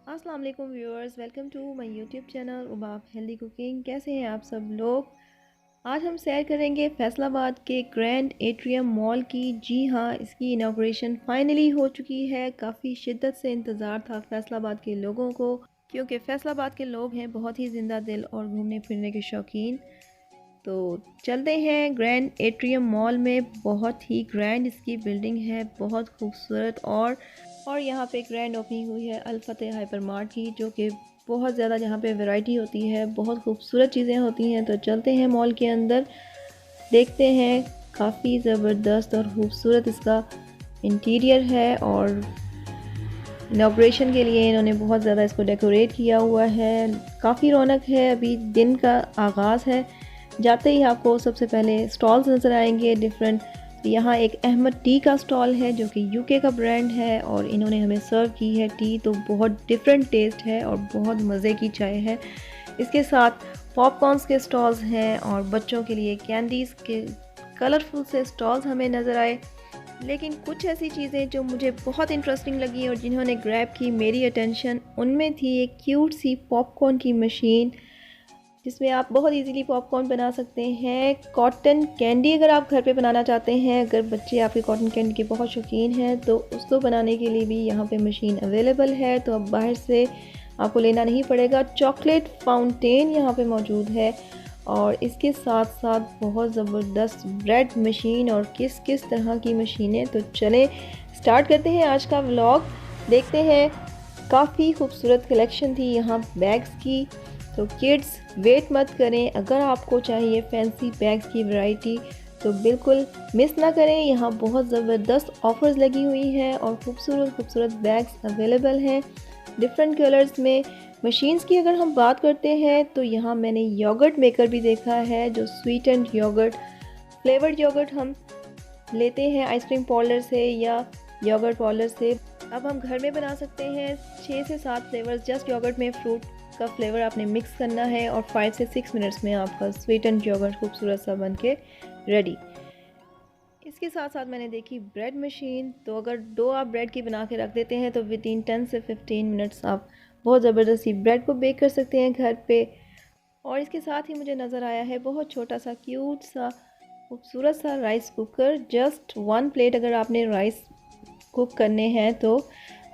अस्सलाम वालेकुम viewers, welcome to my YouTube channel उबाब हेल्दी कुकिंग। कैसे हैं आप सब लोग। आज हम सैर करेंगे फैसलाबाद के ग्रैंड एट्रियम मॉल की। जी हाँ, इसकी इनॉग्रेशन फाइनली हो चुकी है। काफ़ी शिद्दत से इंतज़ार था फैसलाबाद के लोगों को, क्योंकि फैसलाबाद के लोग हैं बहुत ही ज़िंदा दिल और घूमने फिरने के शौकीन। तो चलते हैं ग्रैंड एट्रियम मॉल में। बहुत ही ग्रैंड इसकी बिल्डिंग है, बहुत खूबसूरत। और यहाँ पे ग्रैंड ओपनिंग हुई है अल फतेह हाइपर मार्ट की, जो कि बहुत ज़्यादा यहाँ पे वैरायटी होती है, बहुत खूबसूरत चीज़ें होती हैं। तो चलते हैं मॉल के अंदर, देखते हैं। काफ़ी ज़बरदस्त और ख़ूबसूरत इसका इंटीरियर है और इनॉग्रेशन के लिए इन्होंने बहुत ज़्यादा इसको डेकोरेट किया हुआ है। काफ़ी रौनक है, अभी दिन का आगाज़ है। जाते ही आपको सबसे पहले स्टॉल्स नज़र आएंगे डिफरेंट। यहाँ एक अहमद टी का स्टॉल है जो कि यूके का ब्रांड है और इन्होंने हमें सर्व की है टी। तो बहुत डिफरेंट टेस्ट है और बहुत मज़े की चाय है। इसके साथ पॉपकॉर्न्स के स्टॉल्स हैं और बच्चों के लिए कैंडीज़ के कलरफुल से स्टॉल्स हमें नज़र आए। लेकिन कुछ ऐसी चीज़ें जो मुझे बहुत इंटरेस्टिंग लगी और जिन्होंने ग्रैब की मेरी अटेंशन, उनमें थी एक क्यूट सी पॉपकॉर्न की मशीन, जिसमें आप बहुत इजीली पॉपकॉर्न बना सकते हैं। कॉटन कैंडी अगर आप घर पे बनाना चाहते हैं, अगर बच्चे आपके कॉटन कैंडी के बहुत शौकीन हैं, तो उसको बनाने के लिए भी यहाँ पे मशीन अवेलेबल है। तो अब बाहर से आपको लेना नहीं पड़ेगा। चॉकलेट फाउंटेन यहाँ पे मौजूद है और इसके साथ साथ बहुत ज़बरदस्त ब्रेड मशीन और किस किस तरह की मशीनें। तो चलें स्टार्ट करते हैं आज का व्लॉग। देखते हैं, काफ़ी खूबसूरत कलेक्शन थी यहाँ बैग्स की। तो किड्स वेट मत करें, अगर आपको चाहिए फैंसी बैग्स की वैरायटी तो बिल्कुल मिस ना करें। यहाँ बहुत ज़बरदस्त ऑफ़र्स लगी हुई हैं और खूबसूरत खूबसूरत बैग्स अवेलेबल हैं डिफरेंट कलर्स में। मशीन्स की अगर हम बात करते हैं तो यहाँ मैंने योगर्ट मेकर भी देखा है, जो sweet and yogurt flavoured yogurt हम लेते हैं आइसक्रीम पार्लर से या योगर्ट पार्लर से, अब हम घर में बना सकते हैं। 6 से 7 फ्लेवर्स जस्ट योगर्ट में फ्रूट का फ्लेवर आपने मिक्स करना है और 5 से 6 मिनट्स में आपका स्वीट एंड योगर्ट खूबसूरत सा बन के रेडी। इसके साथ साथ मैंने देखी ब्रेड मशीन। तो अगर डो आप ब्रेड की बना के रख देते हैं तो विद इन 10 से 15 मिनट्स आप बहुत ज़बरदस्ती ब्रेड को बेक कर सकते हैं घर पे। और इसके साथ ही मुझे नज़र आया है बहुत छोटा सा क्यूट सा खूबसूरत सा राइस कुकर। जस्ट 1 प्लेट अगर आपने राइस कुक करने हैं तो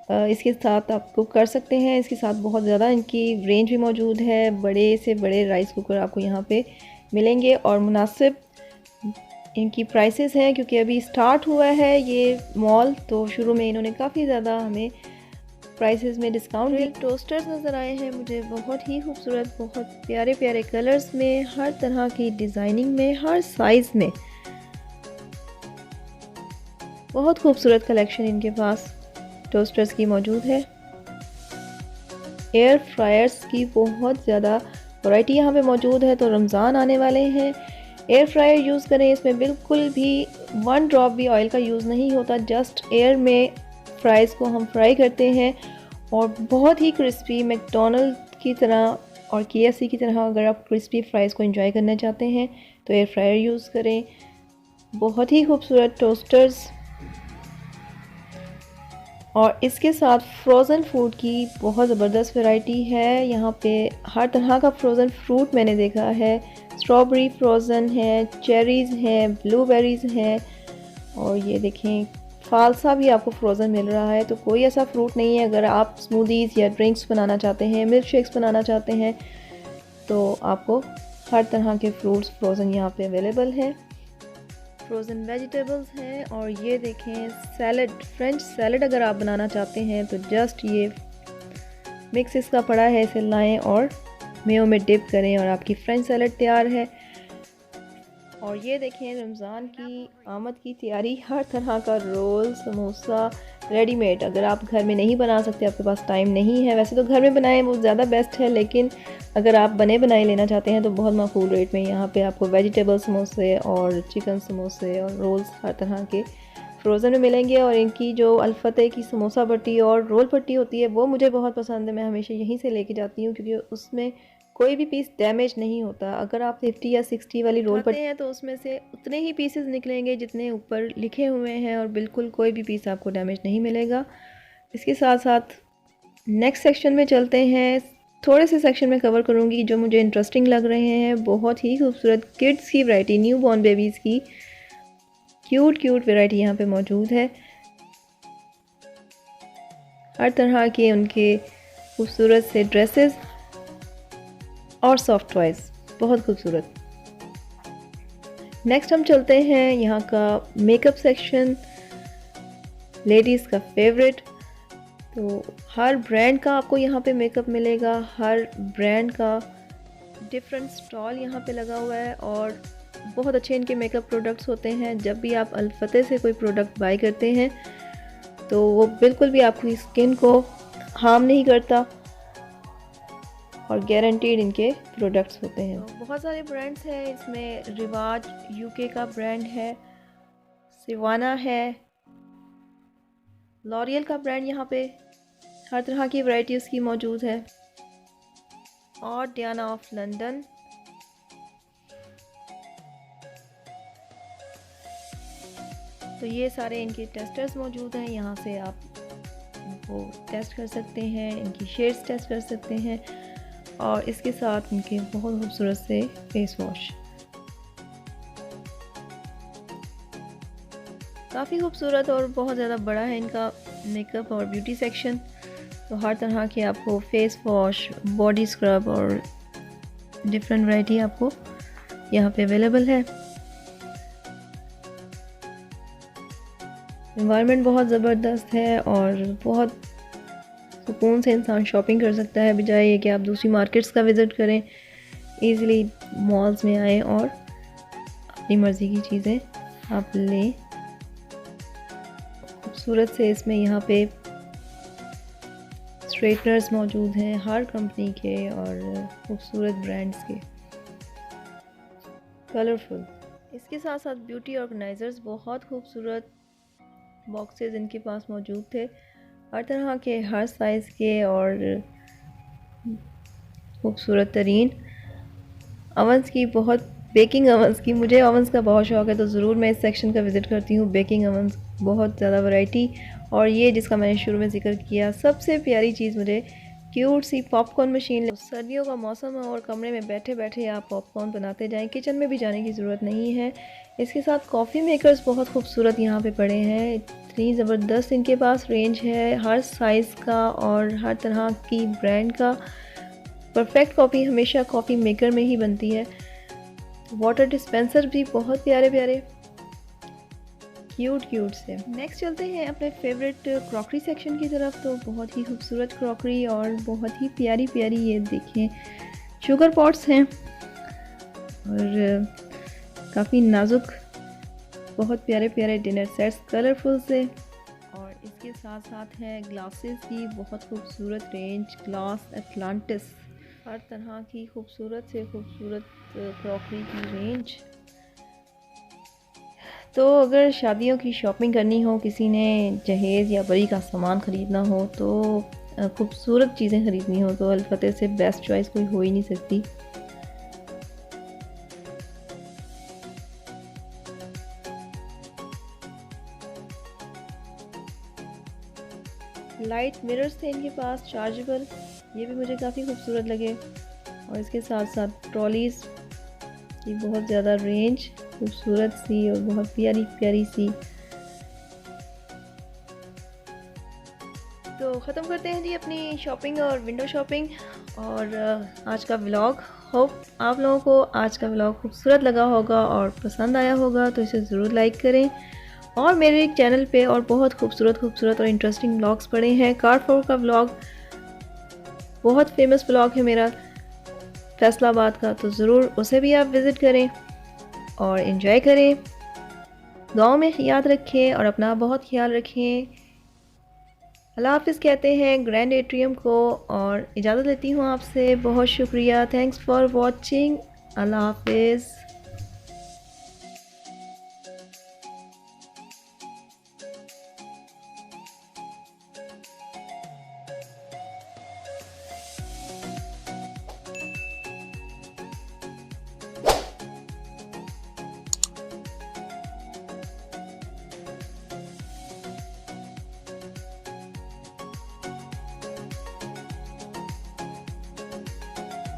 इसके साथ आप कुक कर सकते हैं। इसके साथ बहुत ज़्यादा इनकी रेंज भी मौजूद है, बड़े से बड़े राइस कुकर आपको यहाँ पे मिलेंगे और मुनासिब इनकी प्राइसेस हैं, क्योंकि अभी स्टार्ट हुआ है ये मॉल। तो शुरू में इन्होंने काफ़ी ज़्यादा हमें प्राइसेस में डिस्काउंट दिए। टोस्टर्स नज़र आए हैं मुझे बहुत ही खूबसूरत, बहुत प्यारे प्यारे कलर्स में, हर तरह की डिज़ाइनिंग में, हर साइज़ में। बहुत खूबसूरत कलेक्शन इनके पास टोस्टर्स की मौजूद है। एयर फ्रायर्स की बहुत ज़्यादा वैरायटी यहाँ पे मौजूद है। तो रमज़ान आने वाले हैं, एयर फ्रायर यूज़ करें। इसमें बिल्कुल भी 1 ड्रॉप भी ऑयल का यूज़ नहीं होता, जस्ट एयर में फ्राइज़ को हम फ्राई करते हैं और बहुत ही क्रिस्पी मैकडोनल्ड की तरह और KFC की तरह अगर आप क्रिस्पी फ्राइज़ को एंजॉय करना चाहते हैं तो एयर फ्रायर यूज़ करें। बहुत ही खूबसूरत टोस्टर्स और इसके साथ फ्रोज़न फूड की बहुत ज़बरदस्त वैरायटी है। यहाँ पे हर तरह का फ्रोज़न फ्रूट मैंने देखा है। स्ट्रॉबेरी फ्रोज़न है, चेरीज़ हैं, ब्लूबेरीज़ हैं और ये देखें फालसा भी आपको फ्रोज़न मिल रहा है। तो कोई ऐसा फ्रूट नहीं है, अगर आप स्मूदीज़ या ड्रिंक्स बनाना चाहते हैं, मिल्क शेक्स बनाना चाहते हैं, तो आपको हर तरह के फ्रूट्स फ्रोज़न यहाँ पे अवेलेबल हैं। फ्रोज़न वेजिटेबल्स हैं और ये देखें सैलड, फ्रेंच सैलड अगर आप बनाना चाहते हैं तो जस्ट ये मिक्स इसका पड़ा है, इसे लाएं और मेयो में डिप करें और आपकी फ्रेंच सैलड तैयार है। और ये देखें रमज़ान की आमद की तैयारी, हर तरह का रोल, समोसा रेडीमेड। अगर आप घर में नहीं बना सकते, आपके पास टाइम नहीं है, वैसे तो घर में बनाएं वो ज़्यादा बेस्ट है, लेकिन अगर आप बने बनाए लेना चाहते हैं तो बहुत माकूल रेट में यहाँ पे आपको वेजिटेबल समोसे और चिकन समोसे और रोल्स हर तरह के फ्रोज़न में मिलेंगे। और इनकी जो अल्फते की समोसा पट्टी और रोल पट्टी होती है वो मुझे बहुत पसंद है, मैं हमेशा यहीं से लेके जाती हूँ, क्योंकि उसमें कोई भी पीस डैमेज नहीं होता। अगर आप 50 या 60 वाली रोल पट्टी हैं तो उसमें से उतने ही पीसेस निकलेंगे जितने ऊपर लिखे हुए हैं और बिल्कुल कोई भी पीस आपको डैमेज नहीं मिलेगा। इसके साथ साथ नेक्स्ट सेक्शन में चलते हैं। थोड़े से सेक्शन में कवर करूँगी जो मुझे इंटरेस्टिंग लग रहे हैं। बहुत ही खूबसूरत किड्स की वैरायटी, न्यू बॉर्न बेबीज़ की क्यूट क्यूट वैरायटी यहाँ पे मौजूद है। हर तरह के उनके खूबसूरत से ड्रेसेस और सॉफ्ट टॉयज़, बहुत खूबसूरत। नेक्स्ट हम चलते हैं यहाँ का मेकअप सेक्शन, लेडीज़ का फेवरेट। तो हर ब्रांड का आपको यहाँ पे मेकअप मिलेगा, हर ब्रांड का डिफरेंट स्टॉल यहाँ पे लगा हुआ है और बहुत अच्छे इनके मेकअप प्रोडक्ट्स होते हैं। जब भी आप अल-फतेह से कोई प्रोडक्ट बाय करते हैं तो वो बिल्कुल भी आपकी स्किन को हार्म नहीं करता और गारंटीड इनके प्रोडक्ट्स होते हैं। तो बहुत सारे ब्रांड्स हैं इसमें। रिवाज यूके का ब्रांड है, सिवाना है, लॉरियल का ब्रांड यहाँ पे हर तरह की वैरायटी उसकी मौजूद है, और डियाना ऑफ लंदन। तो ये सारे इनके टेस्टर्स मौजूद हैं, यहाँ से आप इनको टेस्ट कर सकते हैं, इनकी शेड्स टेस्ट कर सकते हैं और इसके साथ इनके बहुत खूबसूरत से फेस वॉश। काफ़ी खूबसूरत और बहुत ज़्यादा बड़ा है इनका मेकअप और ब्यूटी सेक्शन। तो हर तरह के आपको फेस वॉश, बॉडी स्क्रब और डिफरेंट वैरायटी आपको यहाँ पे अवेलेबल है। एनवायरनमेंट बहुत ज़बरदस्त है और बहुत सुकून से इंसान शॉपिंग कर सकता है, बजाय ये कि आप दूसरी मार्केट्स का विज़िट करें। ईज़िली मॉल्स में आएँ और अपनी मर्ज़ी की चीज़ें आप लें। खूबसूरत से इसमें यहाँ पे स्ट्रेटनर्स मौजूद हैं हर कंपनी के और खूबसूरत ब्रांड्स के, कलरफुल। इसके साथ साथ ब्यूटी ऑर्गेनाइज़र्स, बहुत खूबसूरत बॉक्सेस इनके पास मौजूद थे, हर तरह के, हर साइज़ के और खूबसूरत तरीन। अवंस की, बहुत बेकिंग अवंस की, मुझे अवंस का बहुत शौक़ है तो ज़रूर मैं इस सेक्शन का विज़िट करती हूँ। बेकिंग अवंस, बहुत ज़्यादा वैरायटी। और ये जिसका मैंने शुरू में जिक्र किया, सबसे प्यारी चीज़ मुझे क्यूट सी पॉपकॉर्न मशीन। सर्दियों का मौसम है और कमरे में बैठे बैठे आप पॉपकॉर्न बनाते जाएं, किचन में भी जाने की ज़रूरत नहीं है। इसके साथ कॉफ़ी मेकर्स बहुत खूबसूरत यहाँ पे पड़े हैं। इतनी ज़बरदस्त इनके पास रेंज है हर साइज़ का और हर तरह की ब्रांड का। परफेक्ट कॉफ़ी हमेशा कॉफ़ी मेकर में ही बनती है। वाटर डिस्पेंसर भी बहुत प्यारे प्यारे, क्यूट क्यूट से। नेक्स्ट चलते हैं अपने फेवरेट क्रॉकरी सेक्शन की तरफ। तो बहुत ही खूबसूरत क्रॉकरी और बहुत ही प्यारी प्यारी, ये देखें, शुगर पॉट्स हैं और काफ़ी नाजुक, बहुत प्यारे प्यारे डिनर सेट्स कलरफुल से। और इसके साथ साथ है ग्लासेस की बहुत खूबसूरत रेंज, ग्लास एटलांटिस, हर तरह की खूबसूरत से खूबसूरत क्रॉकरी की रेंज। तो अगर शादियों की शॉपिंग करनी हो, किसी ने जहेज़ या बरी का सामान ख़रीदना हो, तो खूबसूरत चीज़ें ख़रीदनी हो, तो अल-फतेह से बेस्ट चॉइस कोई हो ही नहीं सकती। लाइट मिरर्स थे इनके पास, चार्जेबल, ये भी मुझे काफ़ी खूबसूरत लगे। और इसके साथ साथ ट्रॉलीज़ की बहुत ज़्यादा रेंज, खूबसूरत सी और बहुत प्यारी प्यारी सी। तो ख़त्म करते हैं जी अपनी शॉपिंग और विंडो शॉपिंग और आज का व्लॉग। होप आप लोगों को आज का व्लॉग खूबसूरत लगा होगा और पसंद आया होगा, तो इसे ज़रूर लाइक करें। और मेरे चैनल पे और बहुत खूबसूरत खूबसूरत और इंटरेस्टिंग व्लॉग्स पड़े हैं। कारफोर का व्लॉग बहुत फेमस व्लॉग है मेरा फैसलाबाद का, तो ज़रूर उसे भी आप विज़िट करें और इन्जॉय करें। दुआओं में याद रखें और अपना बहुत ख्याल रखें। अल्लाह हाफ़िज़ कहते हैं ग्रैंड एट्रियम को और इजाज़त लेती हूँ आपसे। बहुत शुक्रिया, थैंक्स फॉर वॉचिंग। अल्लाह हाफ़िज़।